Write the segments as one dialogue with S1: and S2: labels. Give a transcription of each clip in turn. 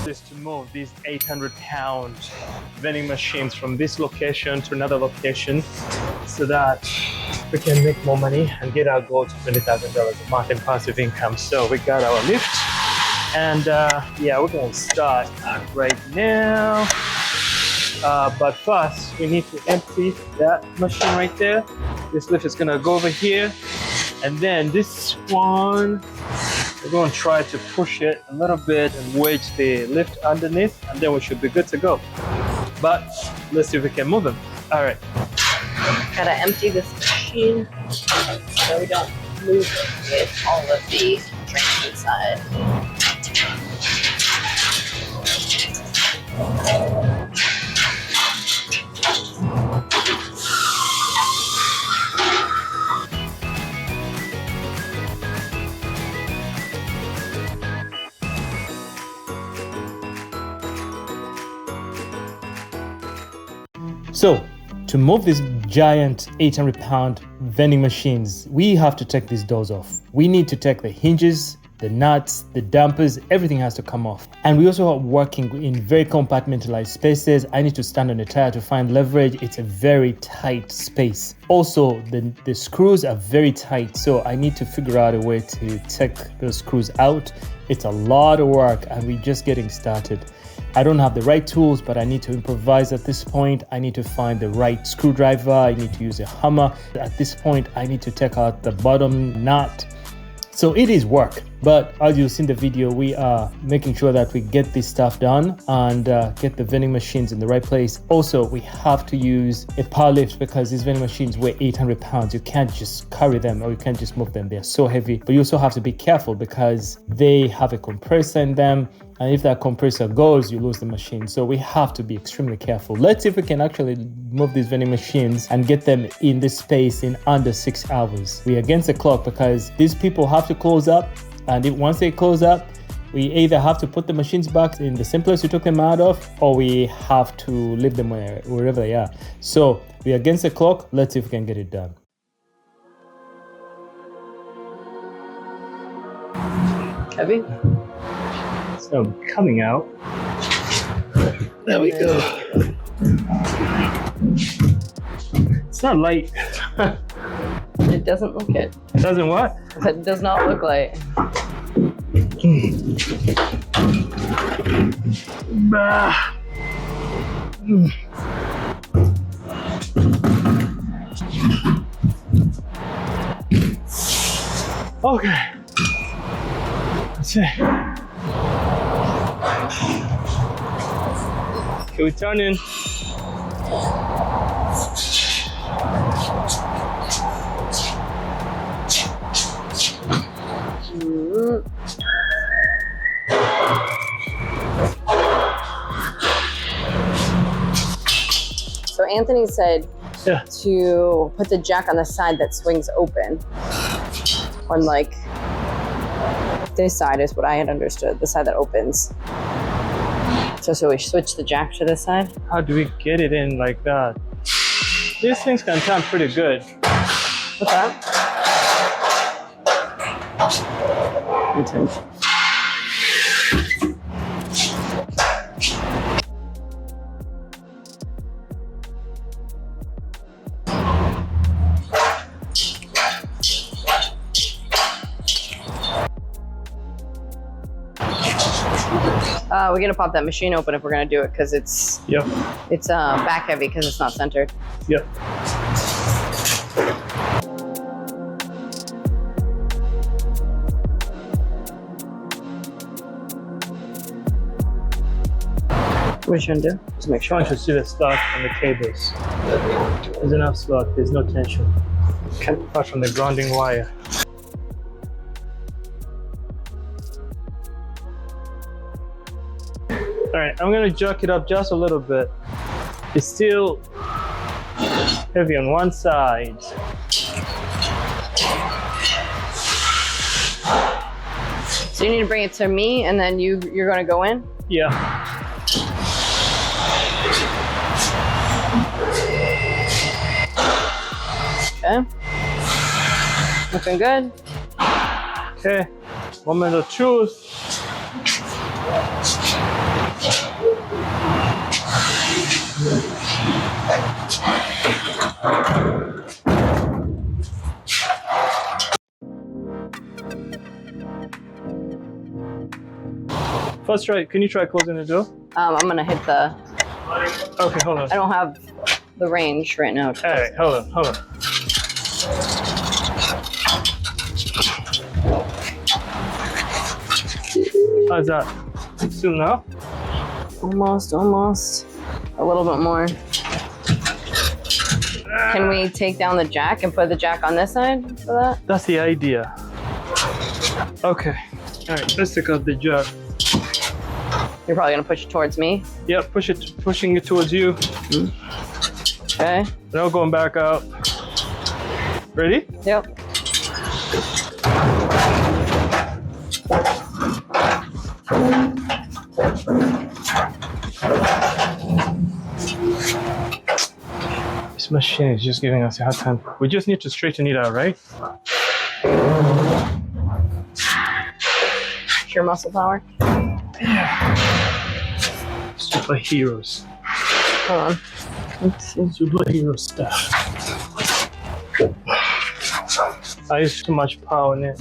S1: is to move these 800-pound vending machines from this location to another location so that we can make more money and get our goal to $20,000 a month in passive income. So we got our lift, and yeah, we're going to start right now. But first, we need to empty that machine right there. This lift is going to go over here, and then this one, we're going to try to push it a little bit and wedge the lift underneath, and then we should be good to go. But let's see if we can move them. All right.
S2: Gotta empty this machine so we don't lose it with all of the drinks inside.
S1: So, to move these giant 800-pound vending machines, we have to take these doors off. We need to take the hinges, the nuts, the dampers, everything has to come off. And we also are working in very compartmentalized spaces. I need to stand on the tire to find leverage. It's a very tight space. Also, the screws are very tight, so I need to figure out a way to take those screws out. It's a lot of work, and we're just getting started. I don't have the right tools, but I need to improvise at this point. I need to find the right screwdriver. I need to use a hammer. At this point, I need to take out the bottom nut. So it is work, but as you'll see in the video, we are making sure that we get this stuff done and get the vending machines in the right place. Also, we have to use a power lift because these vending machines weigh 800 pounds. You can't just carry them or you can't just move them. They're so heavy, but you also have to be careful because they have a compressor in them. And if that compressor goes, you lose the machine. So we have to be extremely careful. Let's see if we can actually move these vending machines and get them in this space in under 6 hours. We're against the clock because these people have to close up. And once they close up, we either have to put the machines back in the same place we took them out of, or we have to leave them wherever they are. So we're against the clock. Let's see if we can get it done.
S2: Heavy?
S1: So coming out. There we go. It's not light.
S2: It doesn't look it.
S1: It doesn't what?
S2: It does not look light.
S1: Okay. That's it. Can we turn in?
S2: So Anthony said to put the jack on the side that swings open. On like this side is what I had understood, the side that opens. So we switch the jack to this side?
S1: How do we get it in like that? These things can turn pretty good.
S2: What's that? We're gonna pop that machine open if we're gonna do it because it's back heavy because it's not centered.
S1: Yep.
S2: What are you trying to do?
S1: Just make sure you see the stock on the cables. There's enough stock, there's no tension. Apart from the grounding wire. All right, I'm gonna jerk it up just a little bit. It's still heavy on one side.
S2: So you need to bring it to me and then you're gonna go in?
S1: Yeah.
S2: Okay. Looking good.
S1: Okay, moment of truth. First try, can you try closing the door?
S2: I'm gonna hit the.
S1: Okay, hold on.
S2: I don't have the range right now.
S1: All right, hold on. How's that? Still now?
S2: Almost. A little bit more. Can we take down the jack and put the jack on this side for that?
S1: That's the idea. Okay. All right, let's take out the jack.
S2: You're probably gonna push it towards me.
S1: Yep, pushing it towards you.
S2: Okay.
S1: Now going back out. Ready?
S2: Yep.
S1: This machine is just giving us a hard time. We just need to straighten it out, right?
S2: Pure muscle power.
S1: Superheroes.
S2: Hold on. Let's see.
S1: Superhero stuff. I use too much power in it.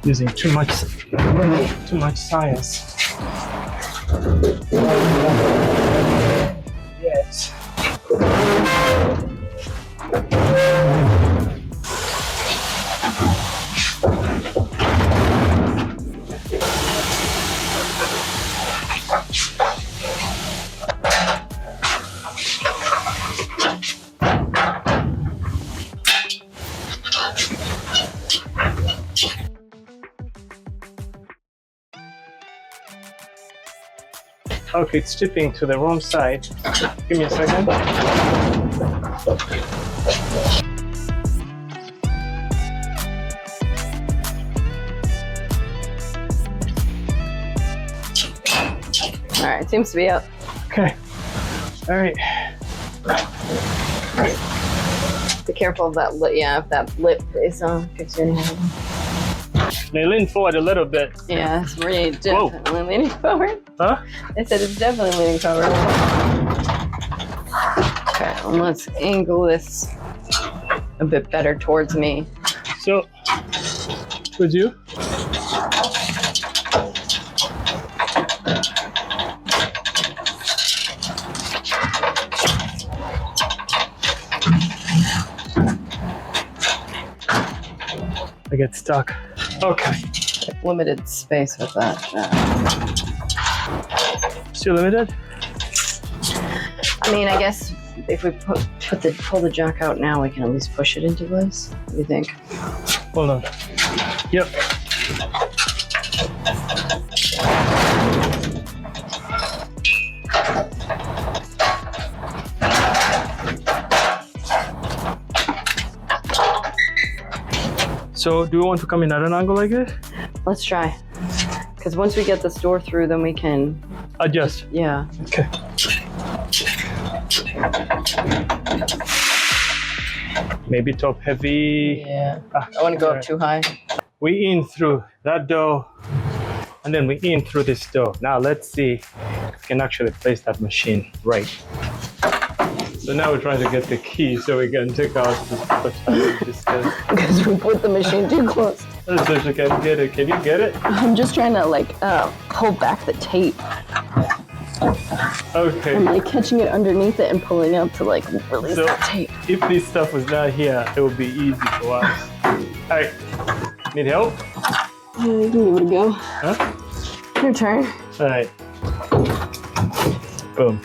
S1: Using too much science. Yes. Okay, it's tipping to the wrong side. Give me a second.
S2: All right, seems to be up.
S1: Okay. All right.
S2: Be careful of that lip. Yeah, if that lip is gets your hand.
S1: They lean forward a little bit.
S2: Yeah, it's really definitely leaning forward.
S1: Huh?
S2: I said it's definitely leaning forward. Okay, well, let's angle this a bit better towards me.
S1: So, towards you? I get stuck. Okay.
S2: Limited space with that.
S1: Still limited?
S2: I mean, I guess if we pull the jack out now, we can at least push it into place. What do you think?
S1: Hold on. Yep. So, do you want to come in at an angle like this?
S2: Let's try. Because once we get this door through, then we can
S1: adjust.
S2: Yeah.
S1: Okay. Maybe top heavy.
S2: Yeah. I want to go up too high.
S1: We in through that door, and then we in through this door. Now let's see if we can actually place that machine right. So now we're trying to get the key so we can take out this
S2: Because we put the machine too close.
S1: So she can get it. Can you get it?
S2: I'm just trying to pull back the tape.
S1: Okay.
S2: I'm catching it underneath it and pulling up to release the tape.
S1: If this stuff was not here, it would be easy for us. Alright. Need help?
S2: You can give it a go.
S1: Huh?
S2: Your turn.
S1: Alright. Boom.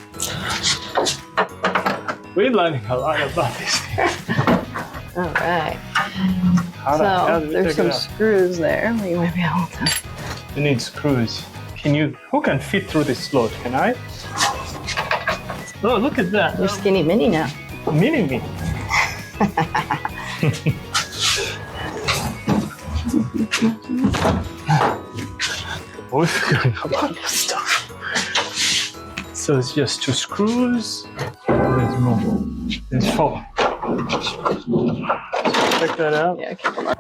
S1: We're learning a lot about this.
S2: Alright.
S1: So
S2: there's some screws there. You might be able to.
S1: You need screws. Who can fit through this slot? Can I? Oh, look at that.
S2: You're skinny mini now.
S1: Mini me. We're figuring out a lot of stuff. So it's just 2 screws. There's more. There's 4. Check that out.
S2: Yeah, keep them up.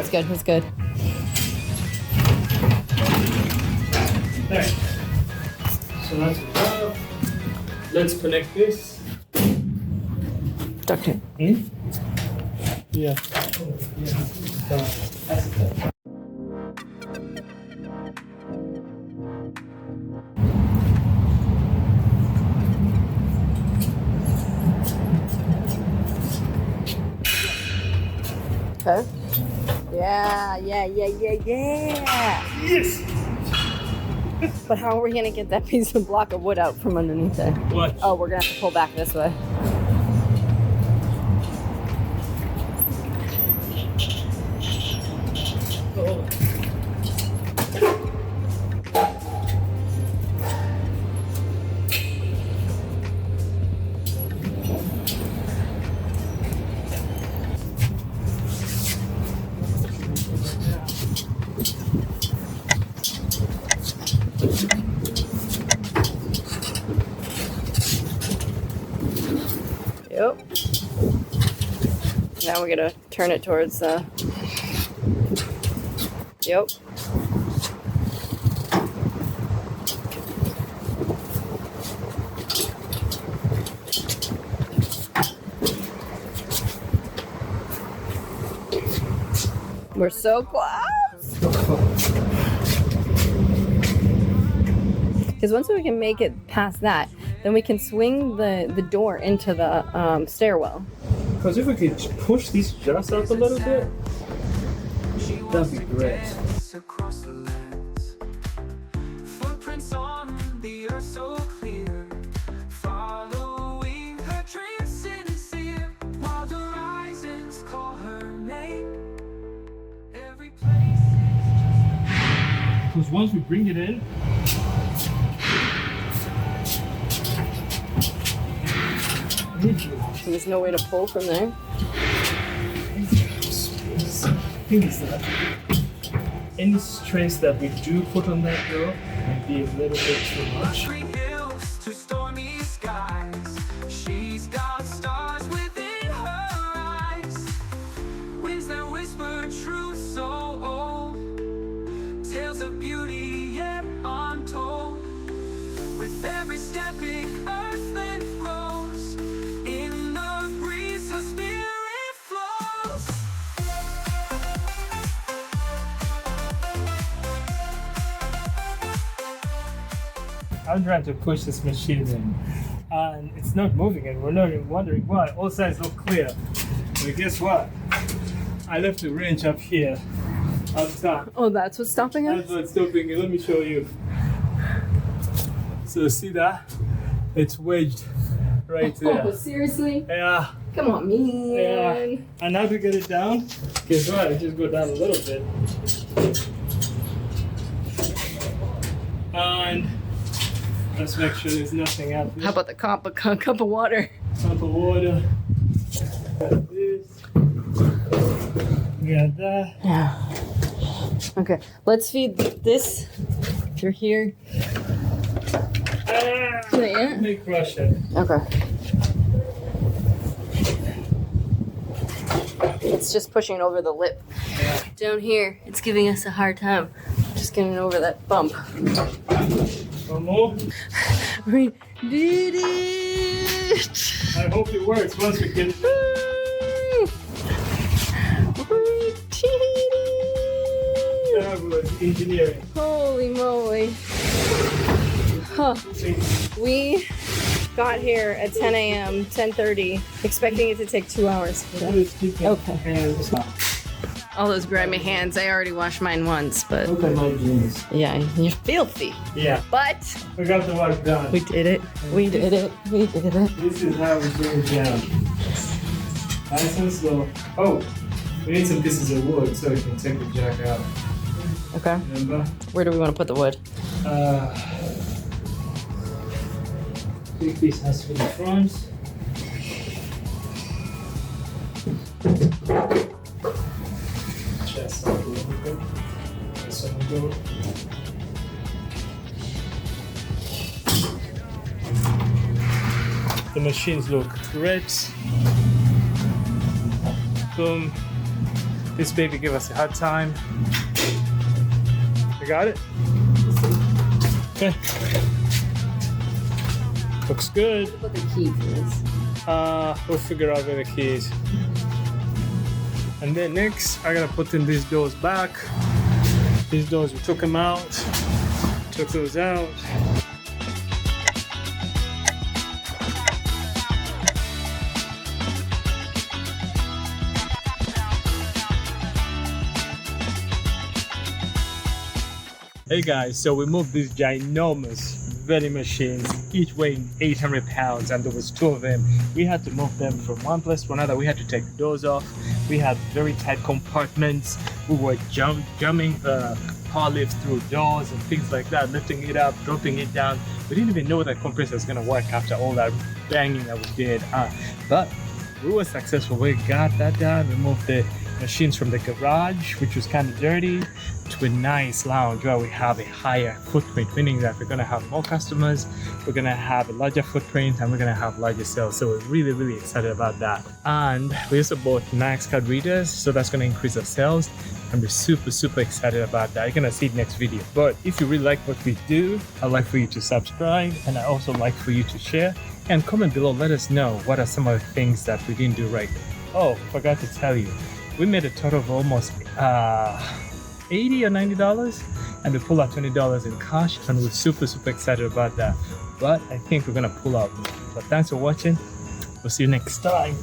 S2: That's good. That's good.
S1: There. So that's enough. Let's connect this.
S2: Duct tape.
S1: Yeah.
S2: Okay. Yeah.
S1: Yes!
S2: But how are we gonna get that piece of block of wood out from underneath there?
S1: What?
S2: Oh, we're gonna have to pull back this way.
S1: Oh.
S2: Yep. Now we're gonna turn it towards Yep. We're so close. Because once we can make it past that, then we can swing the door into the stairwell.
S1: Because if we could push these just up a little bit, that'd be great.
S3: Across the lands, footprints on the earth so clear, following her dreams sincere, while the horizons call her name. Every place is
S1: Because once we bring it in,
S2: So there's no way to pull from there.
S1: thing is that any stress that we do put on that door might be a little bit too much.
S3: green hills to stormy skies. She's got stars within her eyes. Winds that whisper truth so old. Tales of beauty yet untold. With every stepping earthland grows. In the breeze her spirit flows.
S1: I'm trying to push this machine in, and it's not moving, and we're not even wondering why. All sides look clear. But guess what? I left the wrench up here, up top.
S2: Oh, that's what's stopping us?
S1: That's what's stopping it. Let me show you. So see that? It's wedged right there.
S2: Oh, seriously?
S1: Yeah,
S2: Come on, man.
S1: yeah. And now to get it down, guess what? I just go down a little bit. And let's make sure there's nothing out there.
S2: How about the cup of water?
S1: Cup of water. Got this. We got that.
S2: Yeah. Okay, let's feed this through here.
S1: Ah,
S2: Yeah.
S1: let me crush it.
S2: Okay. It's just pushing over the lip. Down here, it's giving us a hard time. Just getting over that bump.
S1: One more.
S2: We did it!
S1: I hope it works once we get it.
S2: We did it!
S1: That was engineering.
S2: Holy moly. Huh. We got here at 10 a.m., 10:30, expecting it to take 2 hours. Okay. All those grimy hands, I already washed mine once, but
S1: Look at my jeans.
S2: yeah, you're filthy.
S1: Yeah,
S2: But
S1: we got the work done.
S2: we did it. We did it. We did it.
S1: This is how we bring it down. Nice and slow. Oh, we need some pieces of wood so we can take the jack out.
S2: Okay.
S1: Remember?
S2: Where do we want to put the wood?
S1: Big piece has to be in the front. Chest up a little bit. This one will go. The machines look great. Boom. This baby gave us a hard time. You got it? Okay. Looks good.
S2: What the key is.
S1: We'll figure out where the key is. And then next, I gotta put in these doors back. These doors, we took them out. Took those out. Hey guys, so we moved these ginormous vending machines, each weighing 800 pounds, and there was 2 of them. We had to move them from one place to another. We had to take the doors off. We had very tight compartments. We were jumping the power lift through doors and things like that, lifting it up, dropping it down. We didn't even know that compressor was gonna work after all that banging that we did. But we were successful. We got that done. We moved the machines from the garage, which was kind of dirty, to a nice lounge where we have a higher footprint, meaning that we're going to have more customers, we're going to have a larger footprint, and we're going to have larger sales. So we're really, really excited about that. And we also bought Max card readers, so that's going to increase our sales, and we're super, super excited about that. You're going to see it next video. But if you really like what we do, I'd like for you to subscribe, and I also like for you to share and comment below. Let us know what are some of the things that we didn't do right. Oh, forgot to tell you, we made a total of almost $80 or $90, and we pulled out $20 in cash, and we're super, super excited about that. But I think we're gonna pull out more. But thanks for watching. We'll see you next time.